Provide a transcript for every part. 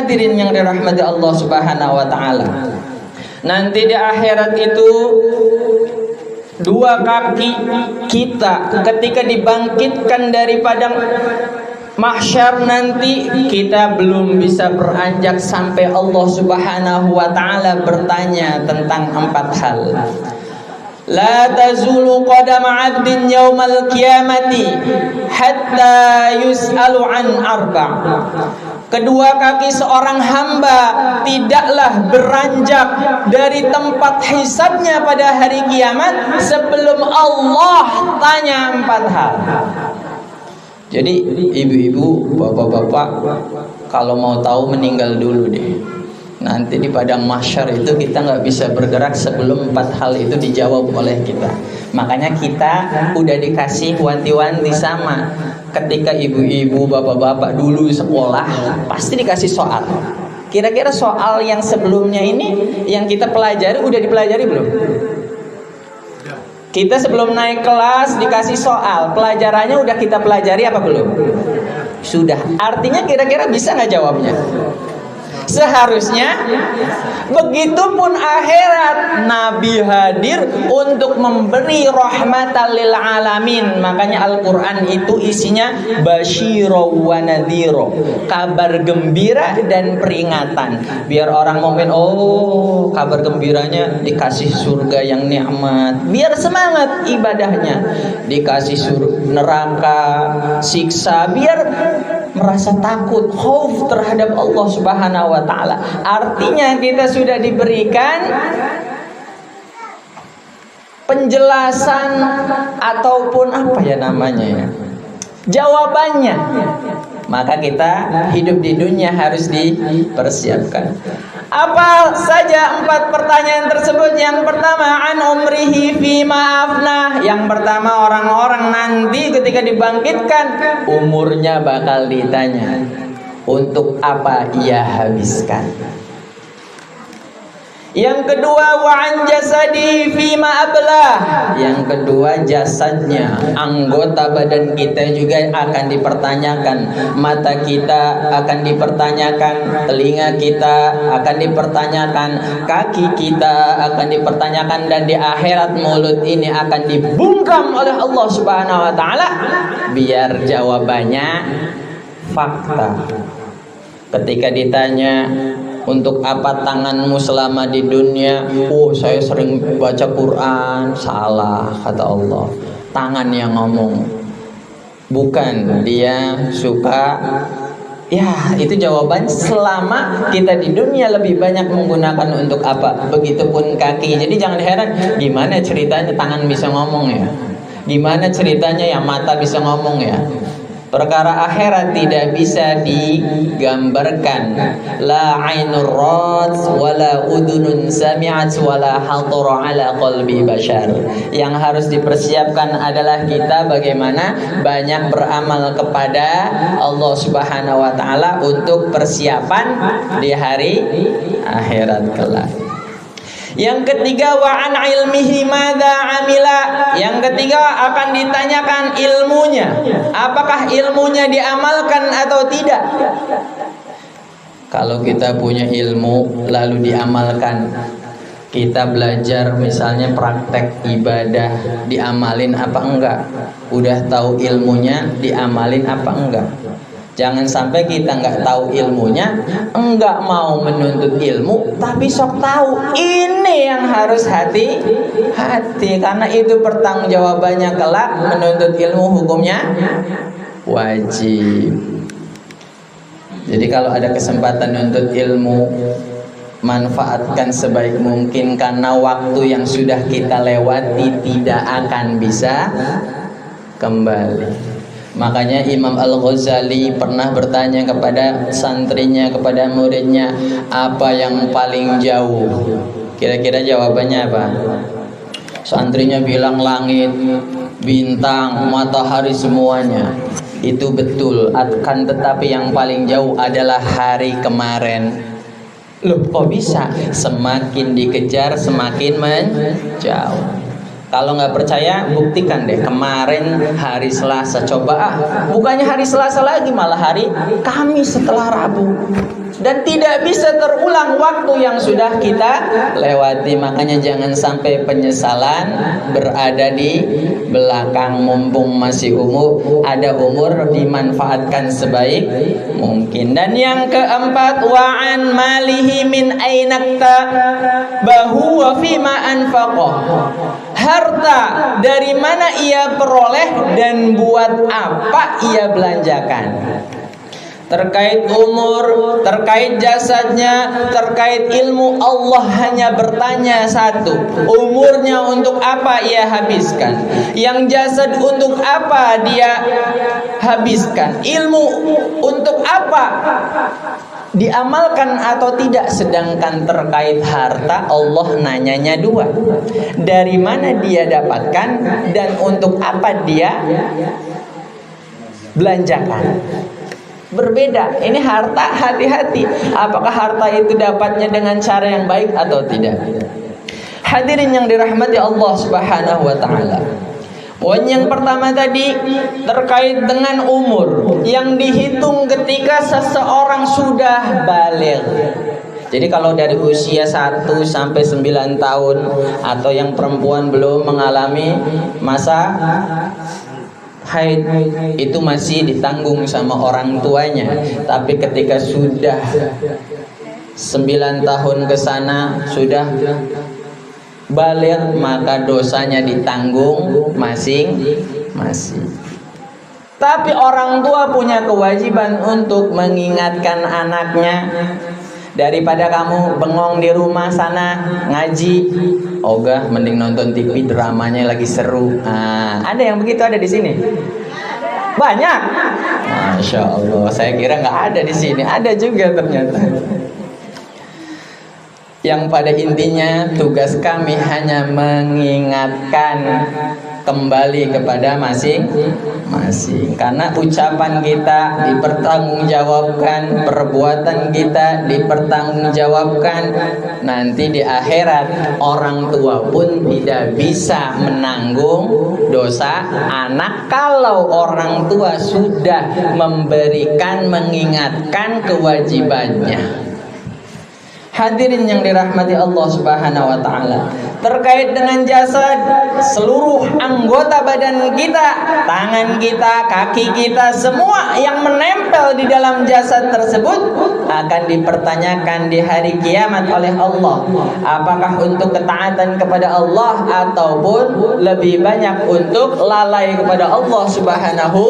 hadirin yang dirahmati Allah Subhanahu wa taala. Nanti di akhirat itu dua kaki kita ketika dibangkitkan dari padang mahsyar nanti, kita belum bisa beranjak sampai Allah Subhanahu wa taala bertanya tentang 4 hal. La tazulu qadam 'abdin yaumal qiyamati hatta yus'alu an arba'. Kedua kaki seorang hamba tidaklah beranjak dari tempat hisabnya pada hari kiamat sebelum Allah tanya 4 hal. Jadi ibu-ibu, bapak-bapak, kalau mau tahu meninggal dulu deh. Nanti di padang mahsyar itu kita nggak bisa bergerak sebelum 4 hal itu dijawab oleh kita. Makanya kita udah dikasih wanti-wanti sama. Ketika ibu-ibu, bapak-bapak dulu sekolah pasti dikasih soal. Kira-kira soal yang sebelumnya ini yang kita pelajari udah dipelajari belum? Kita sebelum naik kelas dikasih soal, pelajarannya udah kita pelajari apa belum? Sudah. Artinya kira-kira bisa nggak jawabnya? Seharusnya. Begitupun akhirat, Nabi hadir untuk memberi rahmatan lil alamin. Makanya Al-Quran itu isinya basyiro wa nadhiro, kabar gembira dan peringatan. Biar orang mukmin, oh kabar gembiranya dikasih surga yang nikmat, biar semangat ibadahnya. Dikasih neraka, siksa, biar merasa takut, khauf terhadap Allah Subhanahu wa taala. Artinya kita sudah diberikan penjelasan ataupun apa ya namanya ya, jawabannya. Maka kita hidup di dunia harus dipersiapkan. Apa saja 4 pertanyaan tersebut? Yang pertama, an umrihi fima afnah. Yang pertama, orang-orang nanti ketika dibangkitkan, umurnya bakal ditanya, untuk apa ia habiskan. Yang kedua, wa an jasadi fima ablah. Yang kedua, jasadnya, anggota badan kita juga akan dipertanyakan. Mata kita akan dipertanyakan, telinga kita akan dipertanyakan, kaki kita akan dipertanyakan, dan di akhirat mulut ini akan dibungkam oleh Allah Subhanahu wa taala biar jawabannya fakta. Ketika ditanya, untuk apa tanganmu selama di dunia? Oh, saya sering baca Quran. Salah, kata Allah. Tangan yang ngomong, bukan dia suka. Ya, itu jawaban selama kita di dunia lebih banyak menggunakan untuk apa. Begitupun kaki. Jadi jangan heran, gimana ceritanya tangan bisa ngomong ya? Gimana ceritanya ya mata bisa ngomong ya? Perkara akhirat tidak bisa digambarkan. La ainur rat wala udunun sami'at wala hatara ala qalbi bashar. Yang harus dipersiapkan adalah kita bagaimana banyak beramal kepada Allah Subhanahu wa taala untuk persiapan di hari akhirat kelak. Yang ketiga, wa an ilmihi madza amila. Yang ketiga akan ditanyakan ilmunya. Apakah ilmunya diamalkan atau tidak? Kalau kita punya ilmu lalu diamalkan, kita belajar misalnya praktek ibadah, diamalin apa enggak? Udah tahu ilmunya, diamalin apa enggak? Jangan sampai kita nggak tahu ilmunya, enggak mau menuntut ilmu, tapi sok tahu. Ini yang harus hati-hati, karena itu pertanggungjawabannya kelak. Menuntut ilmu hukumnya wajib. Jadi kalau ada kesempatan menuntut ilmu, manfaatkan sebaik mungkin, karena waktu yang sudah kita lewati tidak akan bisa kembali. Makanya Imam Al-Ghazali pernah bertanya kepada santrinya, kepada muridnya, apa yang paling jauh? Kira-kira jawabannya apa? Santrinya bilang langit, bintang, matahari, semuanya. Itu betul, akan tetapi yang paling jauh adalah hari kemarin. Loh, kok bisa? Semakin dikejar semakin menjauh. Kalau nggak percaya, buktikan deh. Kemarin hari Selasa, coba bukannya hari Selasa lagi, malah hari Kamis setelah Rabu. dan tidak bisa terulang waktu yang sudah kita lewati. Makanya jangan sampai penyesalan berada di belakang. Mumpung masih ada umur, dimanfaatkan sebaik mungkin. Dan yang keempat, wa'an malihi min ainakta bahu wa fima anfaqah. Harta dari mana ia peroleh dan buat apa ia belanjakan. Terkait umur, terkait jasadnya, terkait ilmu, Allah hanya bertanya satu. Umurnya untuk apa ia habiskan? Yang jasad untuk apa dia habiskan? Ilmu untuk apa diamalkan atau tidak? Sedangkan terkait harta, Allah nanyanya dua. Dari mana dia dapatkan dan untuk apa dia belanjakan? Berbeda. Ini harta, hati-hati. Apakah harta itu dapatnya dengan cara yang baik atau tidak? Hadirin yang dirahmati Allah Subhanahu wa taala. Poin yang pertama tadi terkait dengan umur yang dihitung ketika seseorang sudah baligh. Jadi kalau dari usia 1 sampai 9 tahun atau yang perempuan belum mengalami masa haid, itu masih ditanggung sama orang tuanya. Tapi ketika sudah 9 tahun ke sana, sudah baligh, maka dosanya ditanggung masing-masing. Tapi orang tua punya kewajiban untuk mengingatkan anaknya. Daripada kamu bengong di rumah sana ngaji, ogah mending nonton TV, dramanya lagi seru. Nah, ada yang begitu ada di sini? Banyak. Masya Allah, saya kira nggak ada di sini. Ada juga ternyata. Yang pada intinya tugas kami hanya mengingatkan kembali kepada masing-masing. Karena ucapan kita dipertanggungjawabkan, perbuatan kita dipertanggungjawabkan. Nanti di akhirat orang tua pun tidak bisa menanggung dosa anak kalau orang tua sudah memberikan, mengingatkan kewajibannya. Hadirin yang dirahmati Allah Subhanahu wa taala. Terkait dengan jasad, seluruh anggota badan kita, tangan kita, kaki kita, semua yang menempel di dalam jasad tersebut akan dipertanyakan di hari kiamat oleh Allah. Apakah untuk ketaatan kepada Allah ataupun lebih banyak untuk lalai kepada Allah Subhanahu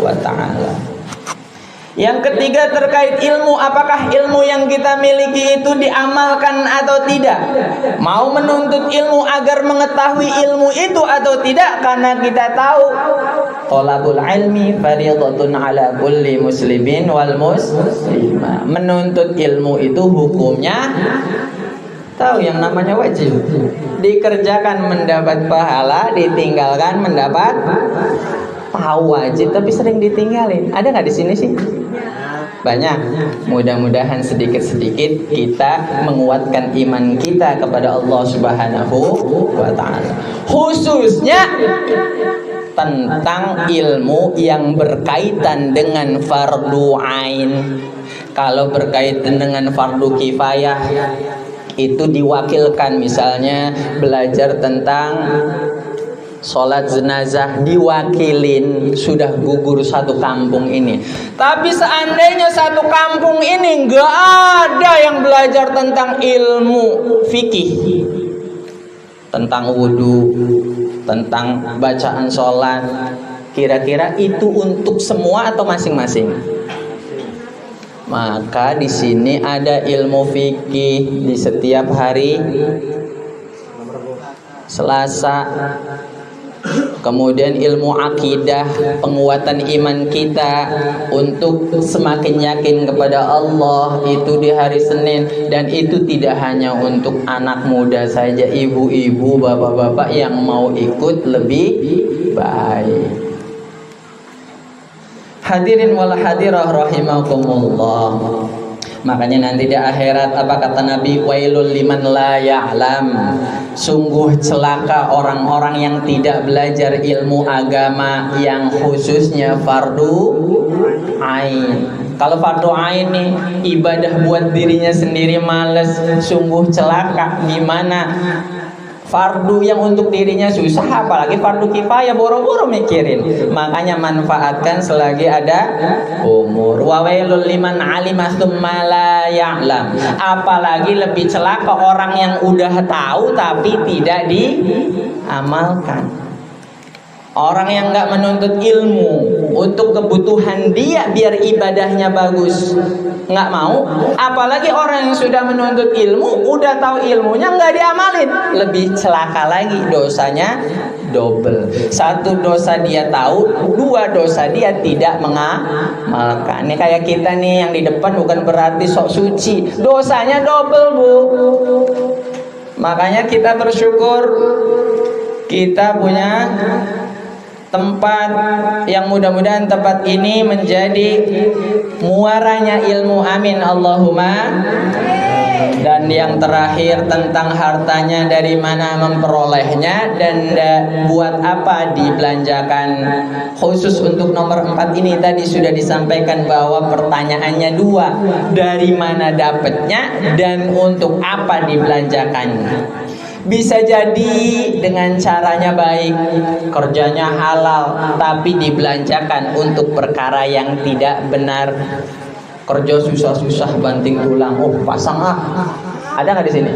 wa taala. Yang ketiga terkait ilmu, apakah ilmu yang kita miliki itu diamalkan atau tidak? Mau menuntut ilmu agar mengetahui ilmu itu atau tidak? Karena kita tahu thalabul ilmi fardhatun ala kulli muslimin wal muslimah. Menuntut ilmu itu hukumnya tahu yang namanya wajib. Dikerjakan mendapat pahala, ditinggalkan mendapat tahu wajib tapi sering ditinggalin. Ada nggak di sini sih? Banyak. Mudah-mudahan sedikit-sedikit kita menguatkan iman kita kepada Allah Subhanahu wa taala. Khususnya tentang ilmu yang berkaitan dengan fardu ain. Kalau berkaitan dengan fardu kifayah itu diwakilkan, misalnya belajar tentang sholat jenazah diwakilin, sudah gugur satu kampung ini. Tapi seandainya satu kampung ini nggak ada yang belajar tentang ilmu fikih, tentang wudhu, tentang bacaan sholat, kira-kira itu untuk semua atau masing-masing? Maka di sini ada ilmu fikih di setiap hari Selasa. Kemudian ilmu akidah, penguatan iman kita untuk semakin yakin kepada Allah itu di hari Senin. Dan itu tidak hanya untuk anak muda saja, ibu-ibu, bapak-bapak yang mau ikut lebih baik. Hadirin wal hadirah rahimakumullah. Makanya nanti di akhirat apa kata Nabi, wailul liman la ya'lam. Sungguh celaka orang-orang yang tidak belajar ilmu agama yang khususnya fardu ain. Kalau fardu ain nih, ibadah buat dirinya sendiri males, sungguh celaka. Gimana fardu yang untuk dirinya susah, apalagi fardu kifayah boro-boro mikirin. Makanya manfaatkan selagi ada umur. Wa wailul liman alima tsumma la ya'lam. Apalagi lebih celaka orang yang udah tahu tapi tidak diamalkan. Orang yang nggak menuntut ilmu untuk kebutuhan dia biar ibadahnya bagus, nggak mau. Apalagi orang yang sudah menuntut ilmu, udah tahu ilmunya nggak diamalin, lebih celaka lagi, dosanya double. Satu dosa dia tahu, dua dosa dia tidak mengamalkan. Ini kayak kita nih yang di depan bukan berarti sok suci, dosanya double bu. Makanya kita bersyukur kita punya tempat yang mudah-mudahan tempat ini menjadi muaranya ilmu, amin Allahumma. Dan yang terakhir tentang hartanya, dari mana memperolehnya dan buat apa dibelanjakan. Khusus untuk nomor 4 ini tadi sudah disampaikan bahwa pertanyaannya dua, dari mana dapatnya dan untuk apa dibelanjakan. Bisa jadi dengan caranya baik, kerjanya halal, tapi dibelanjakan untuk perkara yang tidak benar. Kerja susah-susah banting tulang, oh pasang ada nggak di sini?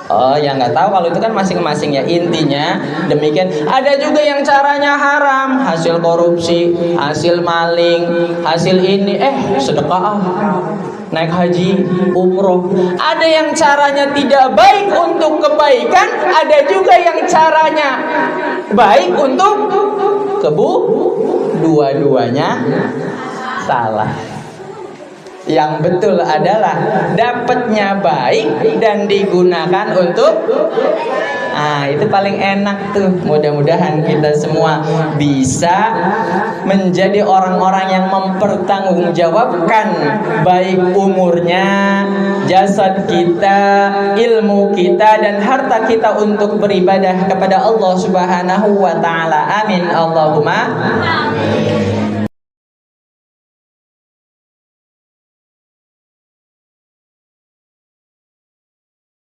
Oh ya nggak tahu, kalau itu kan masing-masing ya. Intinya demikian. Ada juga yang caranya haram, hasil korupsi, hasil maling, hasil ini sedekah, naik haji, umroh. Ada yang caranya tidak baik untuk kebaikan, ada juga yang caranya baik untuk dua-duanya salah. Yang betul adalah dapatnya baik dan digunakan untuk itu paling enak tuh. Mudah-mudahan kita semua bisa menjadi orang-orang yang mempertanggungjawabkan baik umurnya, jasad kita, ilmu kita, dan harta kita untuk beribadah kepada Allah Subhanahu wa taala. Amin Allahumma.